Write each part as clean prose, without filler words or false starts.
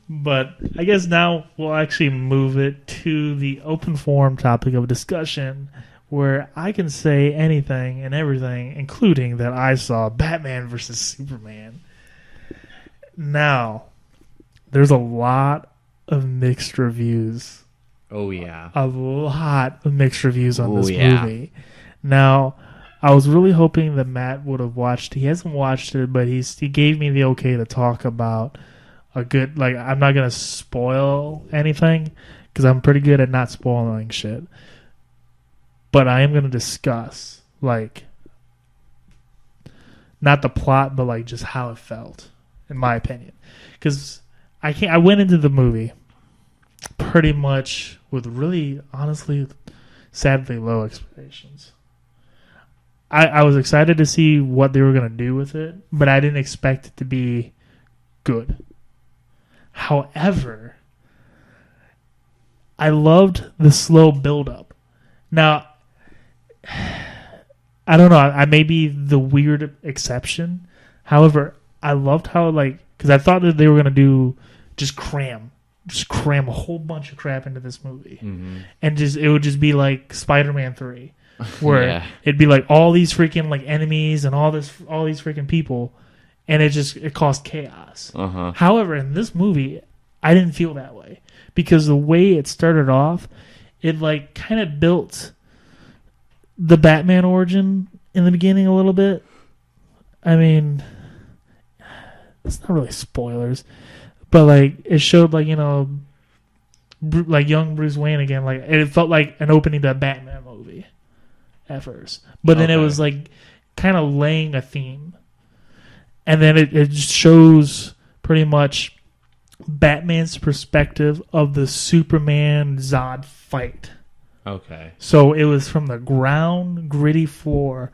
But I guess now we'll actually move it to the open forum topic of discussion where I can say anything and everything, including that I saw Batman versus Superman. Now, there's a lot of mixed reviews. Oh, yeah. A lot of mixed reviews on this movie. Now, I was really hoping that Matt would have watched. He hasn't watched it, but he gave me the okay to talk about a good. Like, I'm not gonna spoil anything because I'm pretty good at not spoiling shit. But I am gonna discuss like not the plot, but like just how it felt, in my opinion. Because I went into the movie pretty much with really, honestly, sadly low expectations. I was excited to see what they were going to do with it, but I didn't expect it to be good. However, I loved the slow build-up. Now, I don't know. I may be the weird exception. However, I loved how, like, because I thought that they were going to do just cram a whole bunch of crap into this movie. Mm-hmm. And it would just be like Spider-Man 3. Where it'd be like all these freaking like enemies and all these freaking people, and it caused chaos. Uh-huh. However, in this movie, I didn't feel that way because the way it started off, it like kind of built the Batman origin in the beginning a little bit. I mean, it's not really spoilers, but like it showed like like young Bruce Wayne again. Like it felt like an opening to a Batman movie at first, but then it was like kind of laying a theme, and then it shows pretty much Batman's perspective of the Superman Zod fight. Okay. So it was from the ground, gritty floor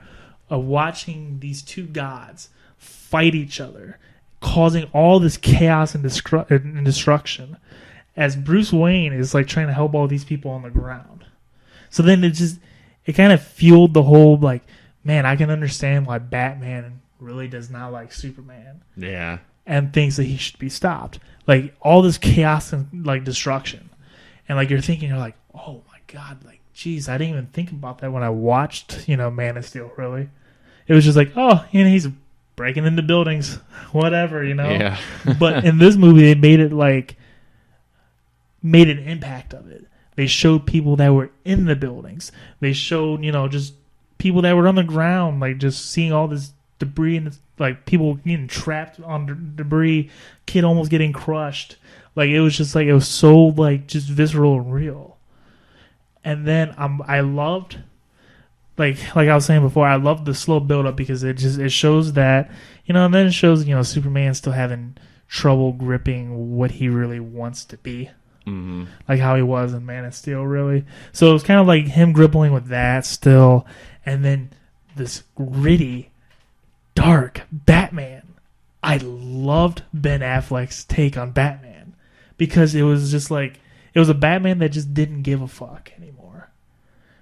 of watching these two gods fight each other, causing all this chaos and destruction, as Bruce Wayne is like trying to help all these people on the ground. So then it kind of fueled the whole, like, man, I can understand why Batman really does not like Superman. Yeah. And thinks that he should be stopped. Like, all this chaos and, like, destruction. And, like, you're like, oh, my God, like, geez, I didn't even think about that when I watched, Man of Steel, really. It was just like, oh, he's breaking into buildings, whatever, Yeah. But in this movie, they made an impact of it. They showed people that were in the buildings. They showed, just people that were on the ground, like just seeing all this debris and like people getting trapped on debris, kid almost getting crushed. Like it was just like it was so like just visceral and real. And then I loved, like I was saying before, I loved the slow build up because it shows that and then it shows Superman still having trouble gripping what he really wants to be. Mm-hmm. Like how he was in Man of Steel, really. So it was kind of like him gripping with that still, and then this gritty, dark Batman. I loved Ben Affleck's take on Batman because it was just like it was a Batman that just didn't give a fuck anymore.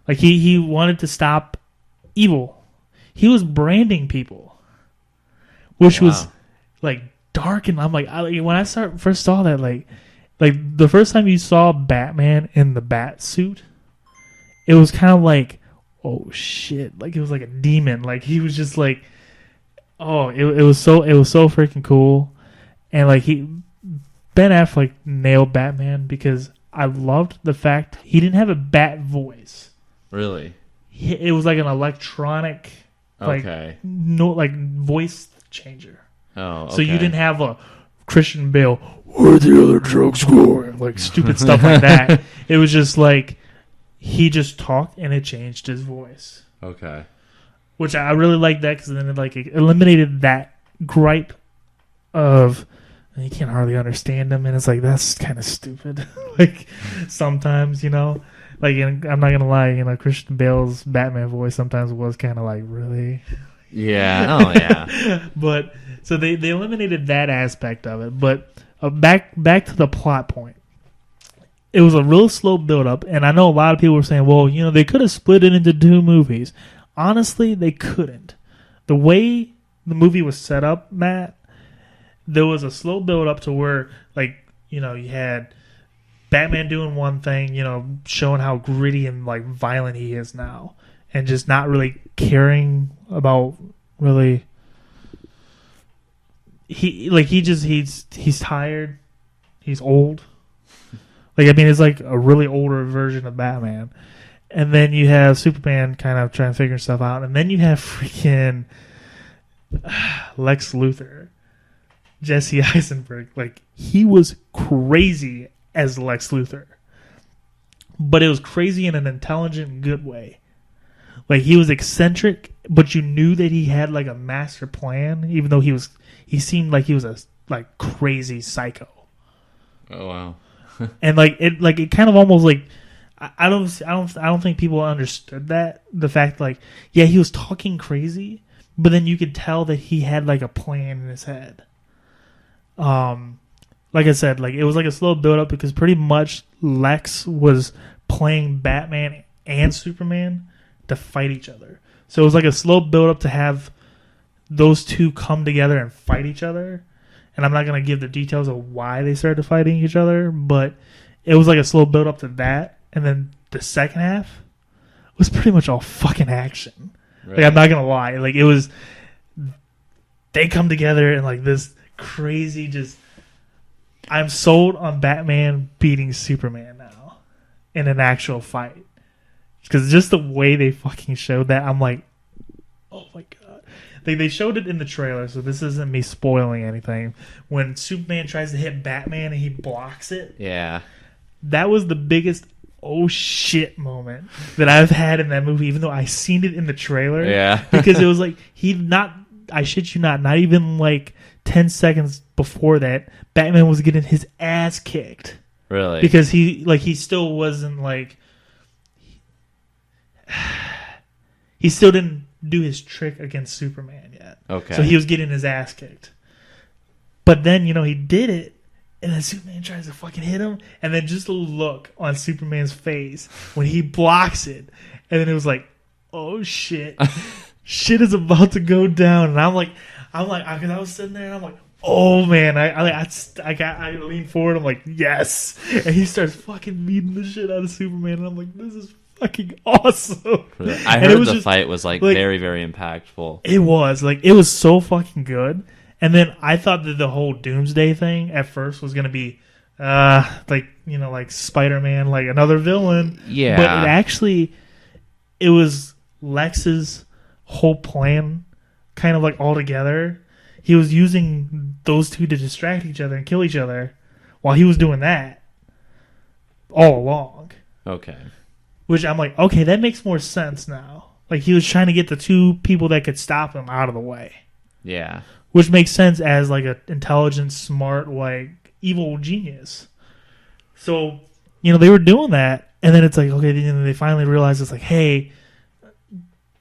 Like he wanted to stop evil. He was branding people, which was like dark, and I'm like, when I first saw that, like the first time you saw Batman in the bat suit, it was kind of like, oh shit, like it was like a demon. Like he was just like, oh, it was so freaking cool, and like Ben Affleck nailed Batman because I loved the fact he didn't have a bat voice. Really? It was like an electronic, like voice changer. Oh, okay. So you didn't have a Christian Bale, where'd the other drugs go? Like stupid stuff like that. It was just like he just talked and it changed his voice. Okay. Which I really liked that because then it eliminated that gripe of you can't hardly understand him, and it's like that's kind of stupid. Like sometimes, like I'm not gonna lie, Christian Bale's Batman voice sometimes was kind of like really. Yeah. Oh yeah. But so they eliminated that aspect of it, but back to the plot point. It was a real slow build up, and I know a lot of people were saying, well, they could have split it into two movies. Honestly, they couldn't. The way the movie was set up, Matt, there was a slow build up to where, like, you know, you had Batman doing one thing, you know, showing how gritty and like violent he is now, and just not really caring about really. He's tired, he's old. Like, I mean, it's like a really older version of Batman. And then you have Superman kind of trying to figure stuff out, and then you have freaking Lex Luthor, Jesse Eisenberg. Like, he was crazy as Lex Luthor, but it was crazy in an intelligent, good way. Like, he was eccentric, but you knew that he had like a master plan, even though he seemed like he was a like crazy psycho. Oh wow! And it kind of almost like I don't think people understood that, the fact, like, yeah, he was talking crazy, but then you could tell that he had like a plan in his head. Like I said, like, it was like a slow build up because pretty much Lex was playing Batman and Superman to fight each other. So it was like a slow build up to have those two come together and fight each other. And I'm not going to give the details of why they started fighting each other, but it was like a slow build up to that. And then the second half was pretty much all fucking action. Right. Like, I'm not going to lie. Like, it was, they come together and like this crazy just, I'm sold on Batman beating Superman now in an actual fight. Because just the way they fucking showed that, I'm like, oh my god. They showed it in the trailer, so this isn't me spoiling anything. When Superman tries to hit Batman and he blocks it. Yeah. That was the biggest oh shit moment that I've had in that movie, even though I seen it in the trailer. Yeah. Because it was like, I shit you not even like 10 seconds before that, Batman was getting his ass kicked. Really? Because he still wasn't like, he still didn't do his trick against Superman yet. Okay. So he was getting his ass kicked. But then, you know, he did it, and then Superman tries to fucking hit him, and then just a look on Superman's face when he blocks it, and then it was like, oh shit. Shit is about to go down. And I'm like, because I was sitting there and I'm like, oh man, I lean forward. I'm like, yes. And he starts fucking beating the shit out of Superman. And I'm like, this is fucking awesome. I heard the fight was like very, very impactful. It was so fucking good. And then I thought that the whole Doomsday thing at first was going to be like Spider-Man, like another villain. Yeah. But it was Lex's whole plan kind of like all together. He was using those two to distract each other and kill each other while he was doing that all along. Okay. Which I'm like, okay, that makes more sense now. Like, he was trying to get the two people that could stop him out of the way. Yeah. Which makes sense as like an intelligent, smart, like evil genius. So, you know, they were doing that, and then it's like, okay, then they finally realized it's like, hey,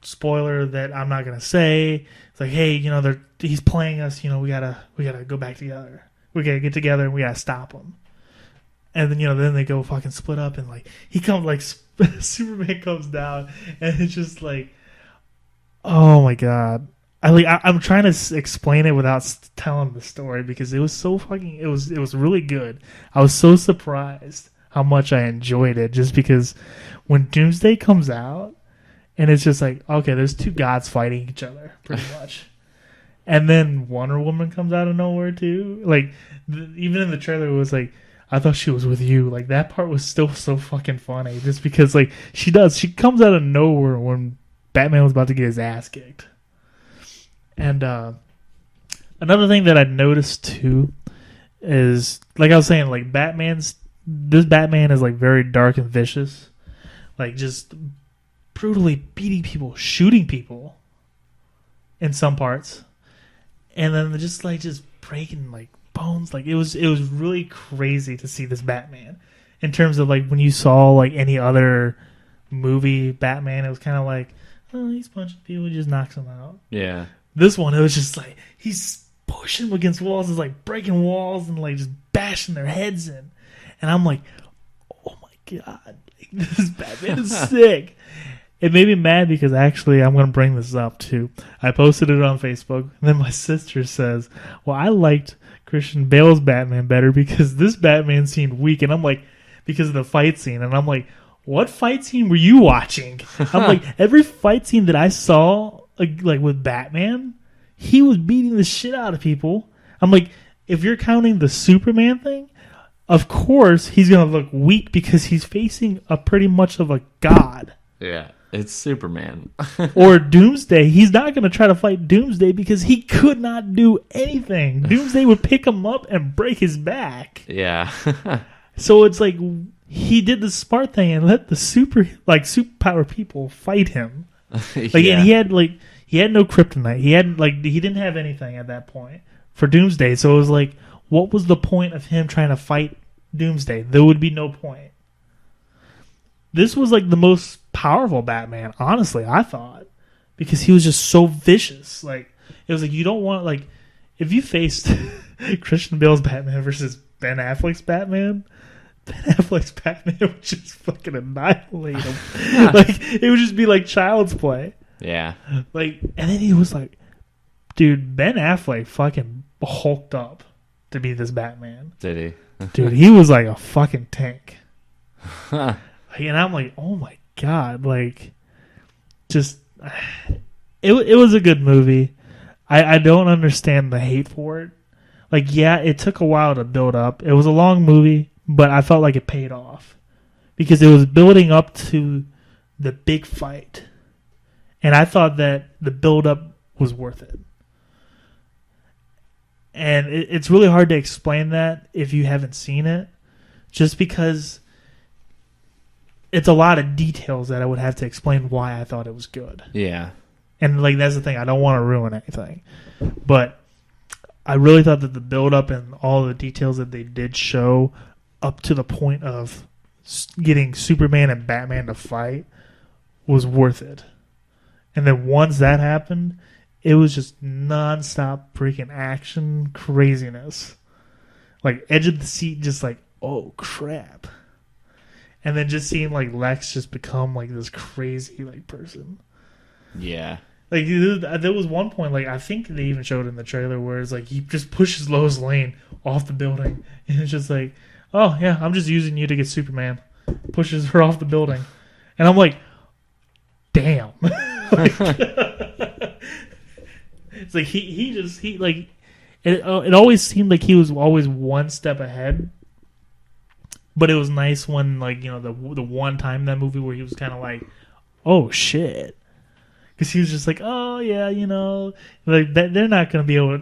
spoiler that I'm not gonna say. It's like, hey, you know, he's playing us. You know, we gotta go back together. We gotta get together and we gotta stop him. And then, you know, then they go fucking split up, and like he comes, like Superman comes down, and it's just like, oh my god. I'm trying to explain it without telling the story because it was so fucking. It was really good. I was so surprised how much I enjoyed it, just because when Doomsday comes out. And it's just like, okay, there's two gods fighting each other, pretty much. And then Wonder Woman comes out of nowhere, too. Like, even in the trailer, it was like, I thought she was with you. Like, that part was still so fucking funny. Just because, like, she comes out of nowhere when Batman was about to get his ass kicked. And another thing that I noticed, too, is, like I was saying, like, this Batman is, like, very dark and vicious. Like, just brutally beating people, shooting people in some parts, and then just breaking like bones. Like, it was really crazy to see this Batman. In terms of like when you saw like any other movie Batman, it was kind of like, oh, he's punching people, he just knocks them out. Yeah. This one, it was just like he's pushing them against walls, is like breaking walls and like just bashing their heads in, and I'm like, oh my god, like, this Batman is sick. It made me mad because actually I'm going to bring this up too. I posted it on Facebook, and then my sister says, well, I liked Christian Bale's Batman better because this Batman seemed weak, and I'm like, because of the fight scene, and I'm like, what fight scene were you watching? I'm like, every fight scene that I saw, like with Batman, he was beating the shit out of people. I'm like, if you're counting the Superman thing, of course he's gonna look weak because he's facing a pretty much of a god. Yeah. It's Superman. Or Doomsday. He's not going to try to fight Doomsday because he could not do anything. Doomsday would pick him up and break his back. Yeah. So it's like he did the smart thing and let the superpower people fight him. And he had no kryptonite. He didn't have anything at that point for Doomsday. So it was like, what was the point of him trying to fight Doomsday? There would be no point. This was like the most powerful Batman, honestly, I thought, because he was just so vicious. Like, it was like, you don't want, like, if you faced Christian Bale's Batman versus Ben Affleck's Batman would just fucking annihilate him. Like, it would just be like child's play. Yeah. Like, and then he was like, dude, Ben Affleck fucking hulked up to be this Batman. Did he? Dude, he was like a fucking tank. And I'm like, oh my God, like, just, it was a good movie. I don't understand the hate for it. Like, yeah, it took a while to build up. It was a long movie, but I felt like it paid off. Because it was building up to the big fight. And I thought that the build-up was worth it. And it's really hard to explain that if you haven't seen it. Just because it's a lot of details that I would have to explain why I thought it was good. Yeah. And like that's the thing. I don't want to ruin anything. But I really thought that the build-up and all the details that they did show up to the point of getting Superman and Batman to fight was worth it. And then once that happened, it was just non-stop freaking action craziness. Like, edge of the seat, just like, oh, crap. And then just seeing, like, Lex just become, like, this crazy, like, person. Yeah. Like, there was one point, like, I think they even showed in the trailer where it's like, he just pushes Lois Lane off the building. And it's just like, oh, yeah, I'm just using you to get Superman. Pushes her off the building. And I'm like, damn. Like, it's like, it always seemed like he was always one step ahead. But it was nice when, like, you know, the one time in that movie where he was kind of like, oh, shit. Because he was just like, oh, yeah, you know, like they're not going to be able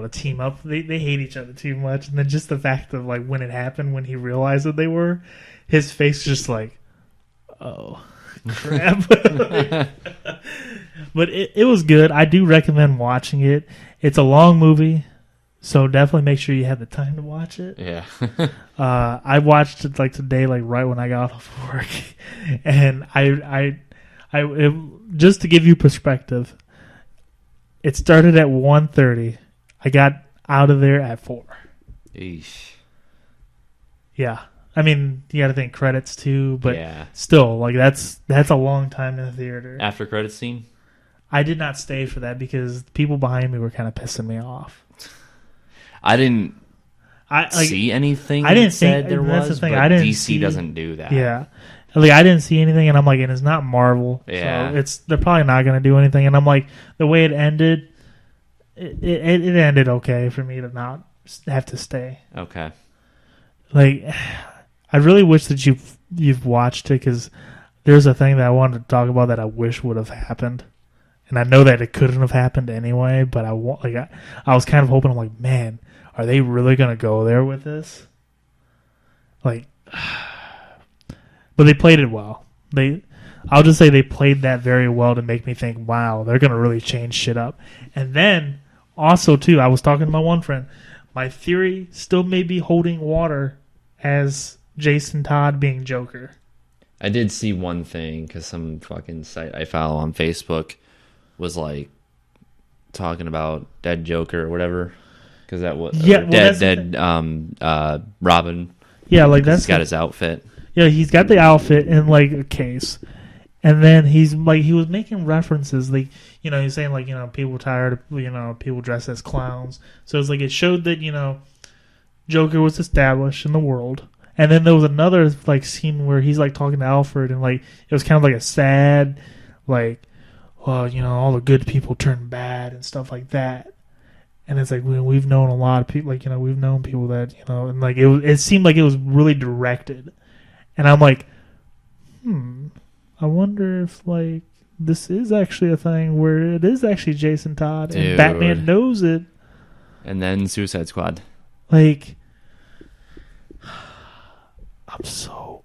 to team up. They hate each other too much. And then just the fact of, like, when it happened, when he realized that they were, his face just like, oh, crap. But it was good. I do recommend watching it. It's a long movie. So definitely make sure you have the time to watch it. Yeah. I watched it like today, like right when I got off work, and just to give you perspective, it started at 1:30. I got out of there at 4. Eesh. Yeah, I mean you got to think credits too, but yeah. Still, like that's a long time in the theater. After credits scene, I did not stay for that because the people behind me were kind of pissing me off. I didn't see anything. I didn't see. There was, the thing. but I didn't DC doesn't do that. Yeah, like I didn't see anything, and I'm like, and it's not Marvel. Yeah, so they're probably not going to do anything. And I'm like, the way it ended, it ended okay for me to not have to stay. Okay. Like, I really wish that you've watched it because there's a thing that I wanted to talk about that I wish would have happened. And I know that it couldn't have happened anyway, but I was kind of hoping. I'm like, man, are they really gonna go there with this? Like, but they played it well. I'll just say they played that very well to make me think, wow, they're gonna really change shit up. And then also too, I was talking to my one friend. My theory still may be holding water as Jason Todd being Joker. I did see one thing because some fucking site I follow on Facebook was like talking about dead Joker or whatever, because that was dead Robin. Yeah, like he's got his outfit. Yeah, he's got the outfit in like a case, And then he was making references, like, he's saying, like, people tired of, people dressed as clowns. So it's like it showed that, Joker was established in the world. And then there was another, like, scene where he's, like, talking to Alfred, and, like, it was kind of like a sad, like, well, all the good people turn bad and stuff like that. And it's like, we've known a lot of people, like, we've known people that, and, like, it seemed like it was really directed. And I'm like, I wonder if, like, this is actually a thing where it is actually Jason Todd, Dude. and Batman knows it. And then Suicide Squad. Like, I so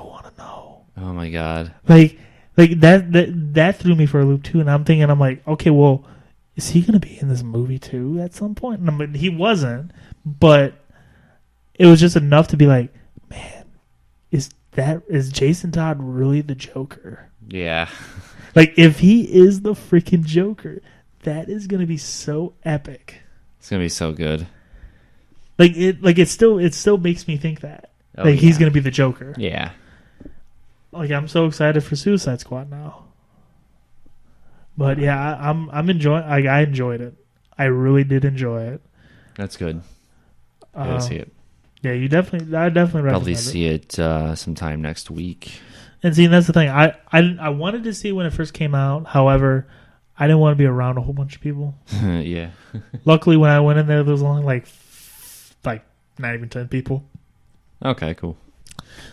want to know. Oh my god. Like that threw me for a loop too, and I'm like, okay, well, is he gonna be in this movie too at some point? And I mean, he wasn't, but it was just enough to be like, man, is Jason Todd really the Joker? Yeah. Like, if he is the freaking Joker, that is gonna be so epic. It's gonna be so good. It still makes me think that. Oh, Like, he's gonna be the Joker. Yeah. Like, I'm so excited for Suicide Squad now. But yeah, I'm enjoying. I enjoyed it. I really did enjoy it. That's good. I gotta see it. Yeah, I definitely recommend Probably see it sometime next week. And see, that's the thing. I wanted to see it when it first came out. However, I didn't want to be around a whole bunch of people. Yeah. Luckily, when I went in there was only like not even 10 people. Okay, cool.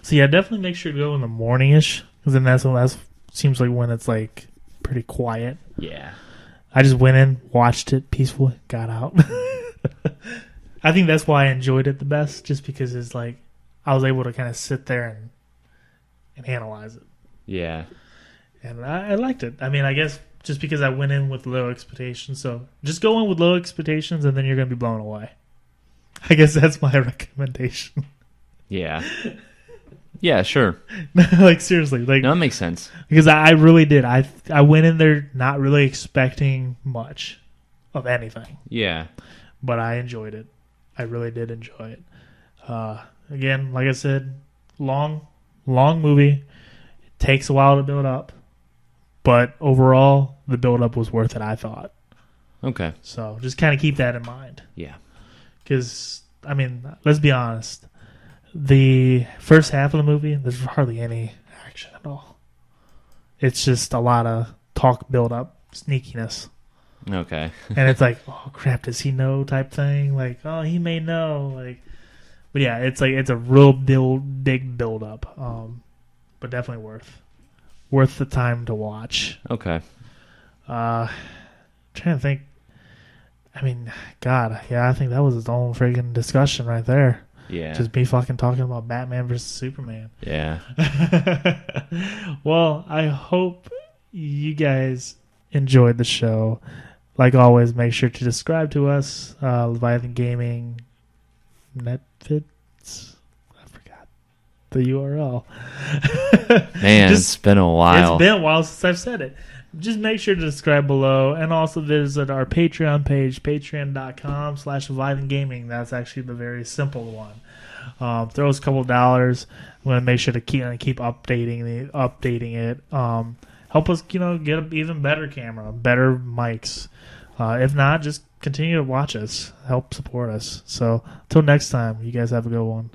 So yeah, definitely make sure to go in the morning-ish, because then that seems like when it's like pretty quiet. Yeah. I just went in, watched it peacefully, got out. I think that's why I enjoyed it the best, just because it's like I was able to kind of sit there and analyze it. Yeah. And I liked it. I mean, I guess just because I went in with low expectations. So just go in with low expectations, and then you're going to be blown away. I guess that's my recommendation. Yeah. Yeah, sure. Like, seriously. Like, no, that makes sense. Because I really did. I went in there not really expecting much of anything. Yeah. But I enjoyed it. I really did enjoy it. Again, like I said, long movie. It takes a while to build up. But overall, the build-up was worth it, I thought. Okay. So just kind of keep that in mind. Yeah. Because, I mean, let's be honest. The first half of the movie, there's hardly any action at all. It's just a lot of talk, build-up, sneakiness. Okay. And it's like, oh, crap, does he know type thing? Like, oh, he may know. Like, but yeah, it's a real big build-up. But definitely worth the time to watch. Okay. Trying to think. I mean, God, yeah, I think that was its own freaking discussion right there. Yeah. Just me fucking talking about Batman versus Superman. Yeah. Well, I hope you guys enjoyed the show. Like always, make sure to subscribe to us, Leviathan Gaming, Netflix. I forgot the URL. Man, it's been a while. It's been a while since I've said it. Just make sure to subscribe below, and also visit our Patreon page, patreon.com/Leviathan Gaming. That's actually the very simple one. Throw us a couple $. I'm going to make sure to keep updating it. Help us, get an even better camera, better mics. If not, just continue to watch us. Help support us. So, until next time, you guys have a good one.